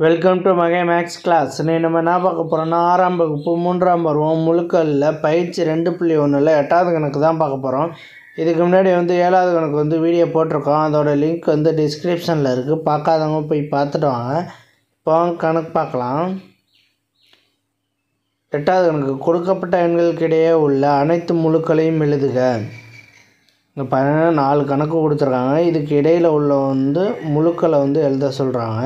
Welcome to மகே maths class. நம்ம என்ன பார்க்க போகிறோம்னா 6ஆம் வகுப்பு 3ஆம் பருவம் முழுக்கல்ல பயிற்சி 2.1ல் 8வது கணக்கு தான் பார்க்க போகிறோம். இதுக்கு முன்னாடி 7வது கணக்கு வீடியோ போட்டிருக்கோம். அதோட லிங்க் டிஸ்கிரிப்ஷனில் இருக்குது. பார்க்காதவங்க போய் பார்த்துட்டு வாங்க. இப்போ கணக்கு பார்க்கலாம். 8வது கணக்கு கொடுக்கப்பட்ட எண்களுக்கிடையே உள்ள அனைத்து முழுக்களையும் எழுதுக. இங்கே பாருங்க 4 கணக்கு கொடுத்துருக்காங்க. இதுக்கு இடையில் உள்ள முழுக்களை எழுத சொல்கிறாங்க.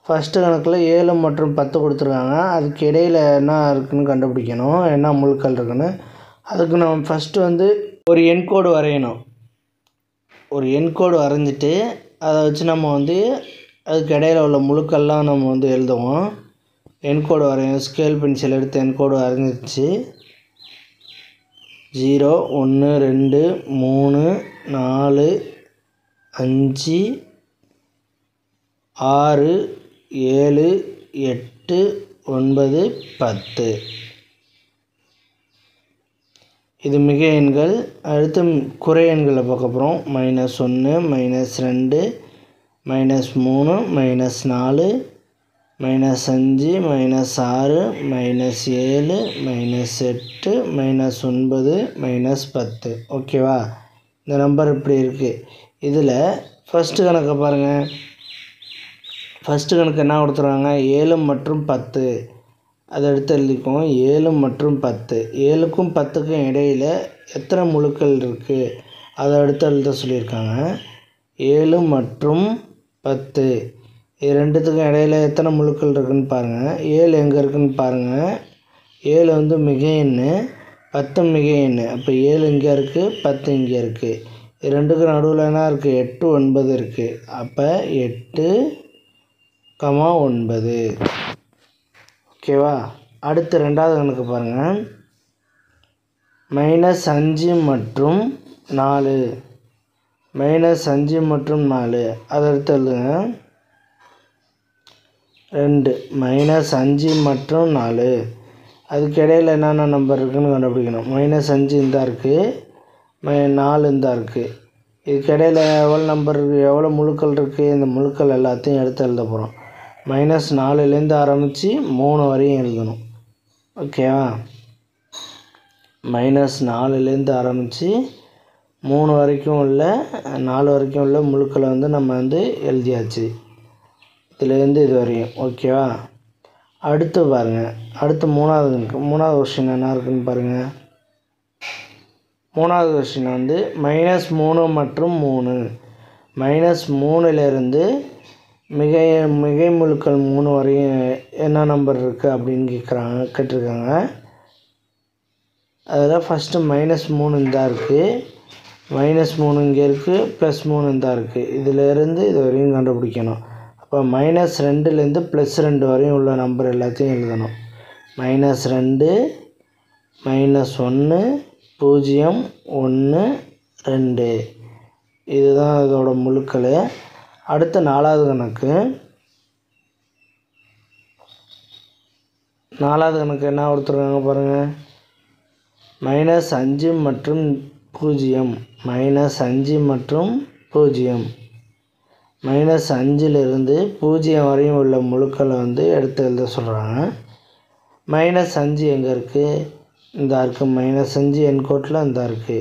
ஃபஸ்ட்டு கணக்கில் 7 மற்றும் 10 கொடுத்துருக்காங்க. அதுக்கு இடையில் என்ன இருக்குதுன்னு கண்டுபிடிக்கணும், என்ன முழுக்கள் இருக்குன்னு. அதுக்கு நம்ம ஃபஸ்ட்டு ஒரு எண்கோடு வரையணும். ஒரு எண்கோடு வரைஞ்சிட்டு அதை வச்சு நம்ம அதுக்கு இடையில் உள்ள முழுக்கள்லாம் நம்ம எழுதுவோம். எண்கோடு வரையும். ஸ்கேல் பென்சில் எடுத்து எண்கோடு வரைஞ்சிச்சு. 0 1 2 3 4 5 6 7 8 9 10. இது மிக எண்கள். அடுத்து குறை எண்களை பார்க்க போகிறோம். -1 -2 -3 -3 -4 -5 -6 -7 -8 -9 ஓகேவா? இந்த நம்பர் இப்படி இருக்குது. இதில் ஃபஸ்ட்டு கணக்கை பாருங்கள். ஃபஸ்ட்டு கணக்கு என்ன கொடுத்துருவாங்க? 7 மற்றும் 10. அதை எடுத்து எழுதிக்குவோம். 7 மற்றும் 10. 7க்கும் 10க்கும் இடையில் எத்தனை முழுக்கள் இருக்குது அதை எடுத்து எழுத சொல்லியிருக்காங்க. 7 மற்றும் 10 இது ரெண்டுத்துக்கும் இடையில் எத்தனை முழுக்கள் இருக்குதுன்னு பாருங்கள். 7 எங்கே இருக்குதுன்னு பாருங்கள். 7 மிக எண், 10 மிக எண். அப்போ 7 இங்கே இருக்குது, 10 இங்கே இருக்குது. இது ரெண்டுக்கும் நடுவில் என்ன இருக்குது? 8 9 இருக்குது. அப்போ 8, 9 ஓகேவா? அடுத்து 2வது கணக்கு பாருங்கள். -5 மற்றும் 4. -5 மற்றும் 4 அதை எடுத்து எழுதுங்க. 2 -5 மற்றும் 4 அதுக்கு இடையில் என்னென்ன நம்பர் இருக்குதுன்னு கண்டுபிடிக்கணும். -5 இந்த இருக்குது, 4 இந்த இருக்குது. இதுக்கு இடையில் எவ்வளோ நம்பர் இருக்குது, எவ்வளோ முழுக்கள் இருக்குது? இந்த முழுக்கள் எல்லாத்தையும் எடுத்து எழுத போகிறோம். -4லேருந்து ஆரம்பித்து 3 வரையும் எழுதணும். ஓகேவா? -4லேருந்து ஆரம்பித்து 3 வரைக்கும் உள்ள 4 வரைக்கும் உள்ள முழுக்களை நம்ம எழுதியாச்சு. இதுலேருந்து இது வரையும். ஓகேவா? அடுத்து பாருங்கள். அடுத்து 3வது இருக்குது. 3வது கொஸ்டின் என்ன இருக்குதுன்னு பாருங்கள். 3வது கொஸ்டின் -3 மற்றும் 3. -3லேருந்து மிகை முழுக்கள் 3 வரையும் என்ன நம்பர் இருக்குது அப்படின்னு கேட்டிருக்காங்க. அதில் ஃபஸ்ட்டு -3 இந்த இருக்குது, -3 இங்கே இருக்குது, +3 இந்த இருக்குது. இதிலேருந்து இது வரையும் கண்டுபிடிக்கணும். அப்போ -2லேருந்து +2 வரையும் உள்ள நம்பர் எல்லாத்தையும் எழுதணும். -2 -1 0 1 2 இதுதான் இதோட முழுக்கள். அடுத்து 4வது கணக்கு. 4வது கணக்கு என்ன கொடுத்துருக்காங்க பாருங்கள். -5 மற்றும் 0. -5 மற்றும் 0. -5லேருந்து 0 வரையும் உள்ள முழுக்களை எடுத்து எழுத சொல்கிறாங்க. -5 எங்கே இருக்குது? இந்த இருக்குது. -5 எண்கோட்டில் இந்த இருக்குது.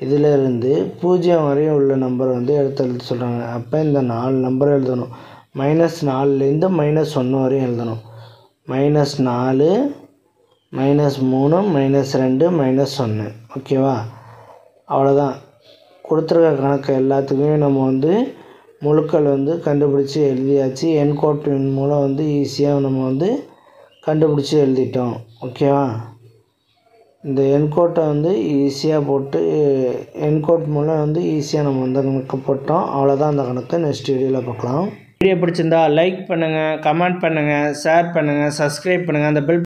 இதிலேருந்து 0 வரையும் உள்ள நம்பர் எடுத்து எழுத சொல்கிறாங்க. அப்போ இந்த 4 நம்பர் எழுதணும். -4லேருந்து -1 வரையும் எழுதணும். -4 -3 -2 -1 ஓகேவா? அவ்வளோதான். கொடுத்துருக்க கணக்கு எல்லாத்துக்குமே நம்ம முழுக்கள் கண்டுபிடிச்சி எழுதியாச்சு. எண்கோட்டின் மூலம் ஈஸியாக நம்ம கண்டுபிடிச்சி எழுதிட்டோம். ஓகேவா? இந்த எண்கோட்டை ஈஸியாக போட்டு எண்கோட் மூலம் ஈஸியாக நம்ம கணக்கு போட்டோம். அவ்வளோதான் அந்த கணக்கு. நெக்ஸ்ட் வீடியோவில் பார்க்கலாம். வீடியோ பிடிச்சிருந்தா லைக் பண்ணுங்கள், கமெண்ட் பண்ணுங்கள், ஷேர் பண்ணுங்கள், சப்ஸ்கிரைப் பண்ணுங்கள். அந்த பெல்